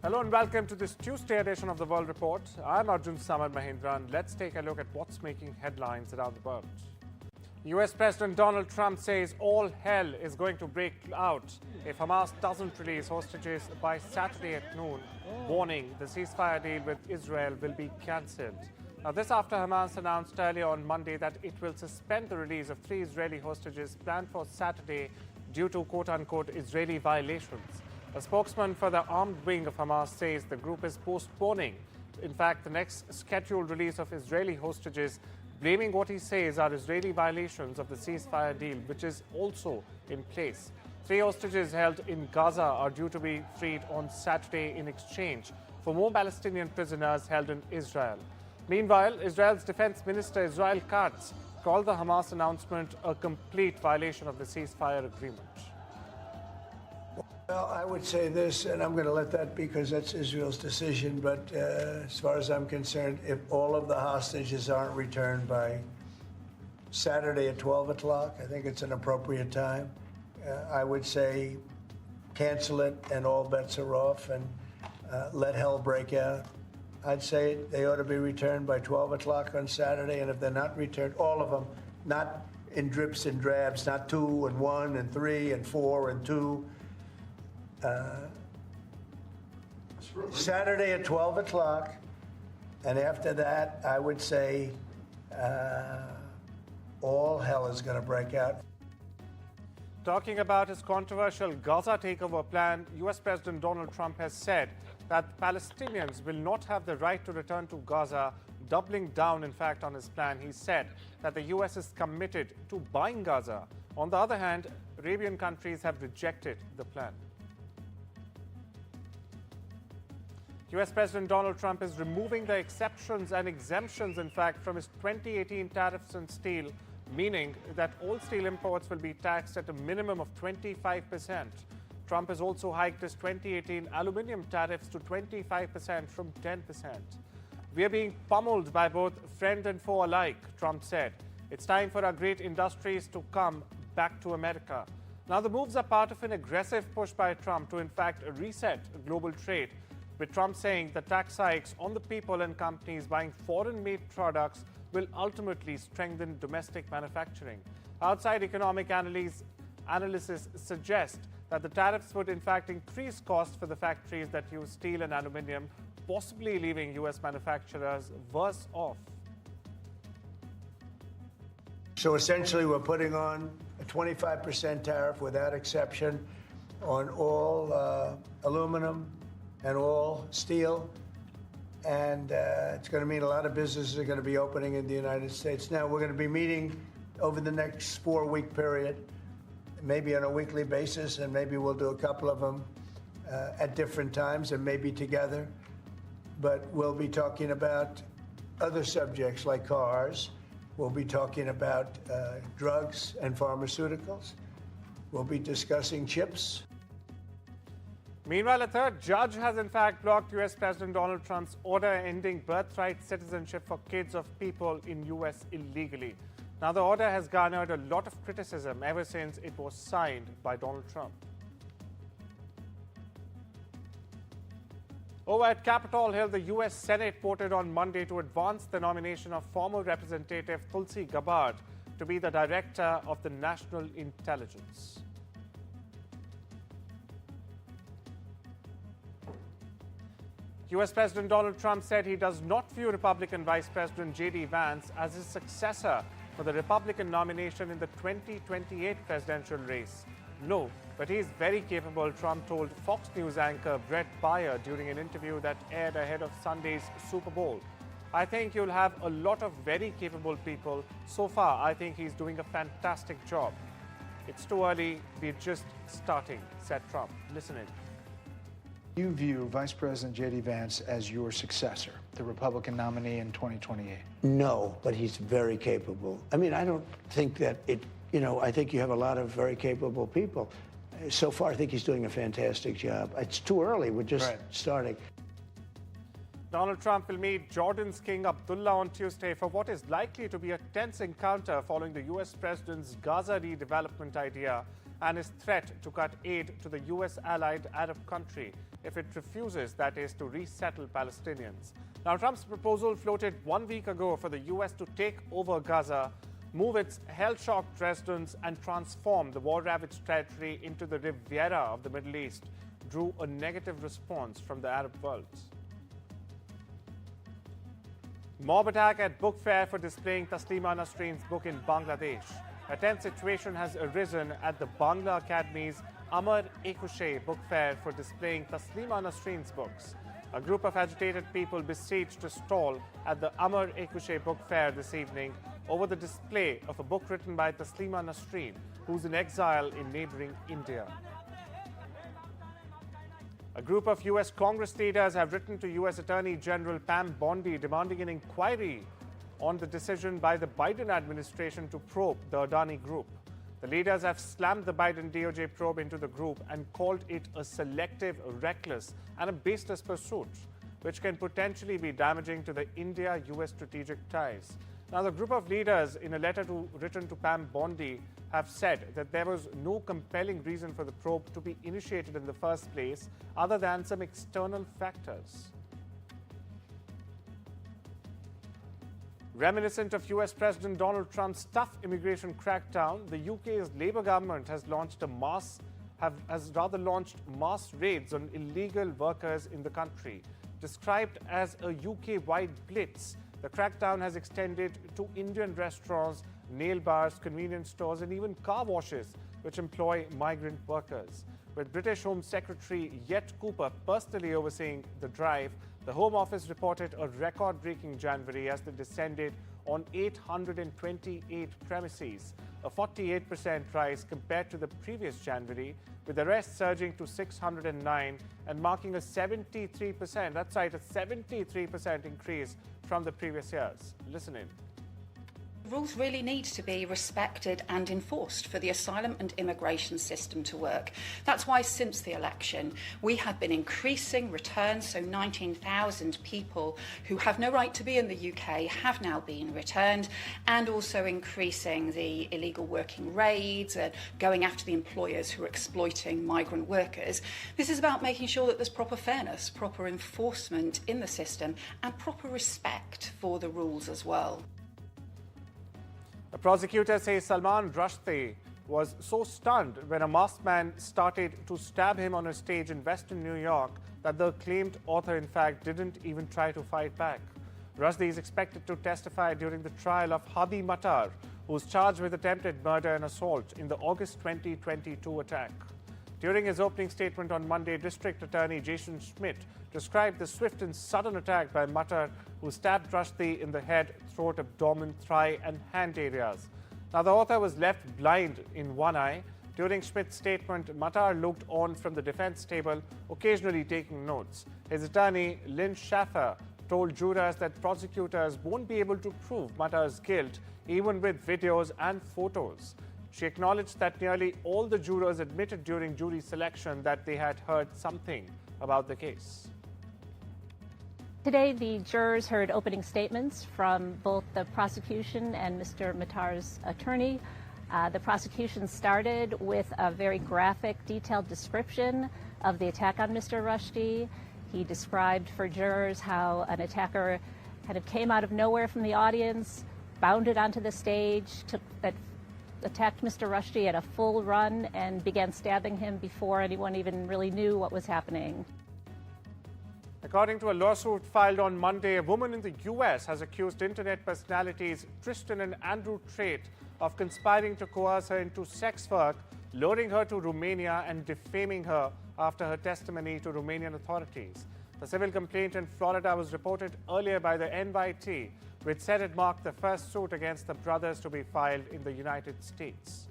Hello and welcome to this Tuesday edition of the World Report. I'm Arjun Samad Mahindran. Let's take a look at what's making headlines around the world. US President Donald Trump says all hell is going to break out if Hamas doesn't release hostages by Saturday at noon, warning the ceasefire deal with Israel will be cancelled. Now, this after Hamas announced earlier on Monday that it will suspend the release of 3 Israeli hostages planned for Saturday due to quote-unquote Israeli violations. A spokesman for the armed wing of Hamas says the group is postponing, in fact, the next scheduled release of Israeli hostages, blaming what he says are Israeli violations of the ceasefire deal, which is also in place. 3 hostages held in Gaza are due to be freed on Saturday in exchange for more Palestinian prisoners held in Israel. Meanwhile, Israel's Defense Minister Israel Katz called the Hamas announcement a complete violation of the ceasefire agreement. Well, I would say this, and I'm going to let that because that's Israel's decision, but as far as I'm concerned, if all of the hostages aren't returned by Saturday at 12 o'clock, I think it's an appropriate time. I would say cancel it and all bets are off and let hell break out. I'd say they ought to be returned by 12 o'clock on Saturday, and if they're not returned, all of them, not in drips and drabs, not 2 and 1 and 3 and 4 and 2. Saturday at 12 o'clock, and after that, I would say all hell is going to break out. Talking about his controversial Gaza takeover plan, US President Donald Trump has said that Palestinians will not have the right to return to Gaza, doubling down, in fact, on his plan. He said that the US is committed to buying Gaza. On the other hand, Arabian countries have rejected the plan. US President Donald Trump is removing the exceptions and exemptions, in fact, from his 2018 tariffs on steel, meaning that all steel imports will be taxed at a minimum of 25%. Trump has also hiked his 2018 aluminum tariffs to 25% from 10%. We are being pummeled by both friend and foe alike, Trump said. It's time for our great industries to come back to America. Now, the moves are part of an aggressive push by Trump to, in fact, reset global trade, with Trump saying the tax hikes on the people and companies buying foreign-made products will ultimately strengthen domestic manufacturing. Outside economic analysis suggest that the tariffs would in fact increase costs for the factories that use steel and aluminium, possibly leaving US manufacturers worse off. So essentially, we're putting on a 25% tariff without exception on all aluminum and all steel, and it's going to mean a lot of businesses are going to be opening in the United States. Now, we're going to be meeting over the next 4-week period, maybe on a weekly basis, and maybe we'll do a couple of them at different times and maybe together. But we'll be talking about other subjects like cars. We'll be talking about drugs and pharmaceuticals. We'll be discussing chips. Meanwhile, a third judge has in fact blocked US President Donald Trump's order ending birthright citizenship for kids of people in US illegally. Now, the order has garnered a lot of criticism ever since it was signed by Donald Trump. Over at Capitol Hill, the US Senate voted on Monday to advance the nomination of former Representative Tulsi Gabbard to be the Director of the National Intelligence. US President Donald Trump said he does not view Republican Vice President J.D. Vance as his successor for the Republican nomination in the 2028 presidential race. No, but he is very capable, Trump told Fox News anchor Brett Baier during an interview that aired ahead of Sunday's Super Bowl. I think you'll have a lot of very capable people. So far, I think he's doing a fantastic job. It's too early, we're just starting, said Trump. Listen in. You view Vice President J.D. Vance as your successor, the Republican nominee in 2028? No, but he's very capable. I mean, I don't think that I think you have a lot of very capable people. So far, I think he's doing a fantastic job. It's too early. We're just starting. Donald Trump will meet Jordan's King Abdullah on Tuesday for what is likely to be a tense encounter following the US president's Gaza redevelopment idea. and his threat to cut aid to the US allied Arab country if it refuses, that is, to resettle Palestinians. Now, Trump's proposal floated 1 week ago for the US to take over Gaza, move its hell-shocked residents and transform the war-ravaged territory into the Riviera of the Middle East, drew a negative response from the Arab world. Mob attack at book fair for displaying Taslima Nasreen's book in Bangladesh. A tense situation has arisen at the Bangla Academy's Amar-e-Khushi book fair for displaying Taslima Nasreen's books. A group of agitated people besieged a stall at the Amar-e-Khushi book fair this evening over the display of a book written by Taslima Nasreen, who's in exile in neighboring India. A group of US Congress leaders have written to US Attorney General Pam Bondi demanding an inquiry on the decision by the Biden administration to probe the Adani Group. The leaders have slammed the Biden DOJ probe into the group and called it a selective, reckless and a baseless pursuit, which can potentially be damaging to the India-US strategic ties. Now, the group of leaders, in a letter written to Pam Bondi, have said that there was no compelling reason for the probe to be initiated in the first place other than some external factors. Reminiscent of US President Donald Trump's tough immigration crackdown, the UK's Labour government has launched launched mass raids on illegal workers in the country. Described as a UK-wide blitz, the crackdown has extended to Indian restaurants, nail bars, convenience stores and even car washes which employ migrant workers. With British Home Secretary Yet Cooper personally overseeing the drive, the Home Office reported a record-breaking January as they descended on 828 premises, a 48% rise compared to the previous January, with arrests surging to 609 and marking a 73%, that's right, a 73% increase from the previous years. Listen in. Rules really need to be respected and enforced for the asylum and immigration system to work. That's why since the election we have been increasing returns, so 19,000 people who have no right to be in the UK have now been returned, and also increasing the illegal working raids and going after the employers who are exploiting migrant workers. This is about making sure that there's proper fairness, proper enforcement in the system and proper respect for the rules as well. The prosecutor says Salman Rushdie was so stunned when a masked man started to stab him on a stage in Western New York that the acclaimed author, in fact, didn't even try to fight back. Rushdie is expected to testify during the trial of Hadi Matar, who was charged with attempted murder and assault in the August 2022 attack. During his opening statement on Monday, District Attorney Jason Schmidt described the swift and sudden attack by Matar, who stabbed Rushdie in the head, throat, abdomen, thigh and hand areas. Now, the author was left blind in one eye. During Schmidt's statement, Matar looked on from the defense table, occasionally taking notes. His attorney, Lynn Schaffer, told jurors that prosecutors won't be able to prove Matar's guilt, even with videos and photos. She acknowledged that nearly all the jurors admitted during jury selection that they had heard something about the case. Today, the jurors heard opening statements from both the prosecution and Mr. Matar's attorney. The prosecution started with a very graphic, detailed description of the attack on Mr. Rushdie. He described for jurors how an attacker kind of came out of nowhere from the audience, bounded onto the stage, attacked Mr. Rushdie at a full run and began stabbing him before anyone even really knew what was happening. According to a lawsuit filed on Monday, a woman in the US has accused internet personalities Tristan and Andrew Trait of conspiring to coerce her into sex work, luring her to Romania and defaming her after her testimony to Romanian authorities. The civil complaint in Florida was reported earlier by the NYT, which said it marked the first suit against the brothers to be filed in the United States.